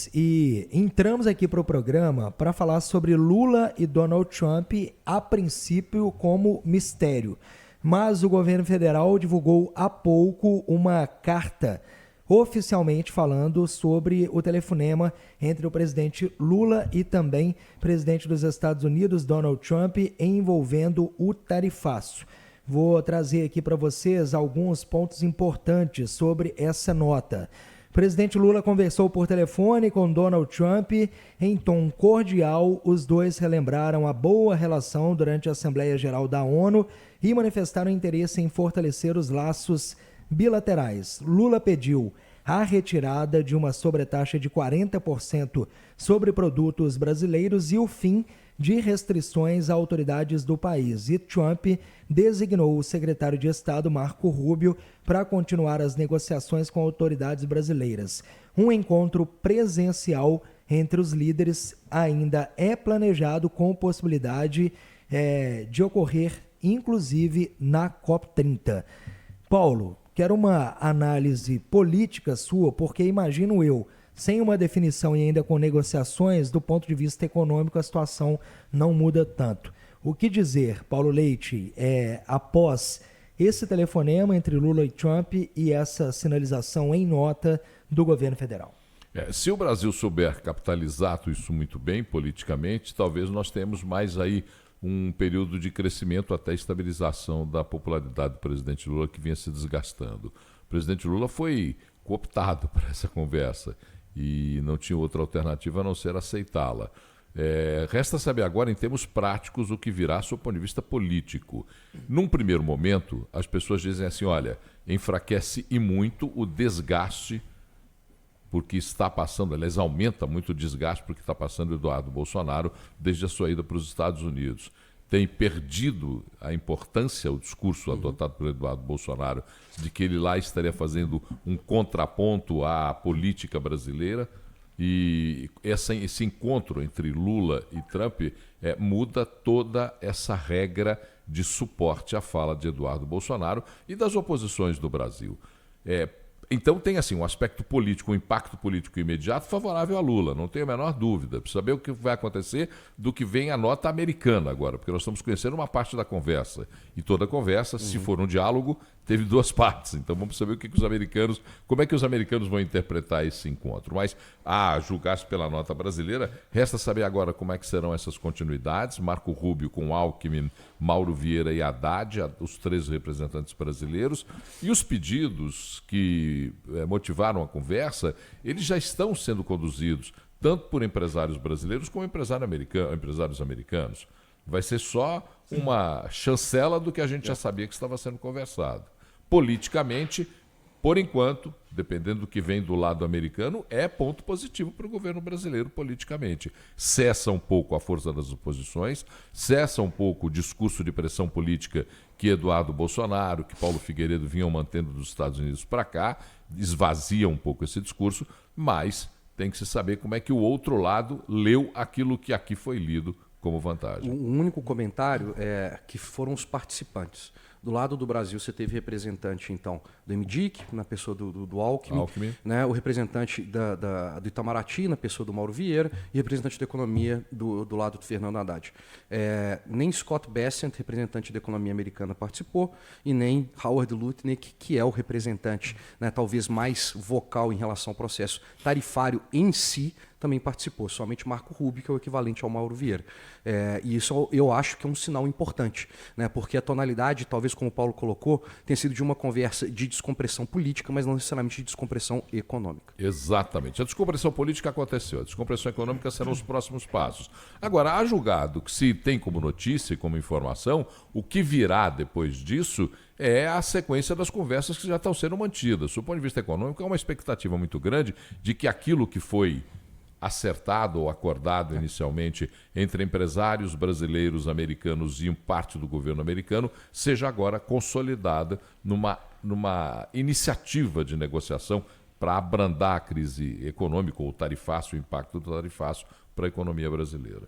Luiz, e entramos aqui para o programa para falar sobre Lula e Donald Trump, a princípio como mistério. Mas o governo federal divulgou há pouco uma carta oficialmente falando sobre o telefonema entre o presidente Lula e também o presidente dos Estados Unidos, Donald Trump, envolvendo o tarifaço. Vou trazer aqui para vocês alguns pontos importantes sobre essa nota. O presidente Lula conversou por telefone com Donald Trump em tom cordial. Os dois relembraram a boa relação durante a Assembleia Geral da ONU e manifestaram interesse em fortalecer os laços bilaterais. Lula pediu a retirada de uma sobretaxa de 40% sobre produtos brasileiros e o fim de restrições a autoridades do país. E Trump designou o secretário de Estado, Marco Rubio, para continuar as negociações com autoridades brasileiras. Um encontro presencial entre os líderes ainda é planejado com possibilidade de ocorrer, inclusive, na COP30. Paulo, quero uma análise política sua, porque imagino eu, sem uma definição e ainda com negociações, do ponto de vista econômico, a situação não muda tanto. O que dizer, Paulo Leite, após esse telefonema entre Lula e Trump e essa sinalização em nota do governo federal? Se o Brasil souber capitalizar isso muito bem politicamente, talvez nós tenhamos mais aí um período de crescimento até estabilização da popularidade do presidente Lula, que vinha se desgastando. O presidente Lula foi cooptado para essa conversa e não tinha outra alternativa a não ser aceitá-la. Resta saber agora, em termos práticos, o que virá sob o ponto de vista político. Num primeiro momento, as pessoas dizem assim, olha, enfraquece e muito o desgaste porque está passando, aliás, aumenta muito o desgaste porque está passando Eduardo Bolsonaro desde a sua ida para os Estados Unidos. Tem perdido a importância, o discurso adotado por Eduardo Bolsonaro, de que ele lá estaria fazendo um contraponto à política brasileira. E esse encontro entre Lula e Trump muda toda essa regra de suporte à fala de Eduardo Bolsonaro e das oposições do Brasil. Então tem assim um aspecto político, um impacto político imediato favorável a Lula, não tenho a menor dúvida. Precisa saber o que vai acontecer do que vem a nota americana agora, porque nós estamos conhecendo uma parte da conversa. E toda conversa, se for um diálogo, teve duas partes. Então vamos saber como é que os americanos vão interpretar esse encontro. Mas, julgar-se pela nota brasileira, resta saber agora como é que serão essas continuidades. Marco Rubio com Alckmin, Mauro Vieira e Haddad, os três representantes brasileiros. E os pedidos que motivaram a conversa, eles já estão sendo conduzidos tanto por empresários brasileiros como empresários americanos. Vai ser só uma chancela do que a gente já sabia que estava sendo conversado. Politicamente, por enquanto, dependendo do que vem do lado americano, é ponto positivo para o governo brasileiro politicamente. Cessa um pouco a força das oposições, cessa um pouco o discurso de pressão política que Eduardo Bolsonaro, que Paulo Figueiredo vinham mantendo dos Estados Unidos para cá, esvazia um pouco esse discurso, mas tem que se saber como é que o outro lado leu aquilo que aqui foi lido como vantagem. Um único comentário é que foram os participantes. Do lado do Brasil, você teve representante, então, do MDIC, na pessoa do Alckmin. Né? O representante do Itamaraty, na pessoa do Mauro Vieira, e representante da economia do lado do Fernando Haddad. Nem Scott Bessent, representante da economia americana, participou, e nem Howard Lutnick, que é o representante, né, talvez mais vocal em relação ao processo tarifário em si, também participou. Somente Marco Rubio, que é o equivalente ao Mauro Vieira. E isso eu acho que é um sinal importante, né? Porque a tonalidade, talvez como o Paulo colocou, tem sido de uma conversa de descompressão política, mas não necessariamente de descompressão econômica. Exatamente. A descompressão política aconteceu, a descompressão econômica serão os próximos passos. Agora, há julgado que se tem como notícia e como informação, o que virá depois disso é a sequência das conversas que já estão sendo mantidas. Do ponto de vista econômico, há uma expectativa muito grande de que aquilo que foi acertado ou acordado inicialmente entre empresários brasileiros, americanos e parte do governo americano, seja agora consolidada numa iniciativa de negociação para abrandar a crise econômica ou o impacto do tarifaço para a economia brasileira.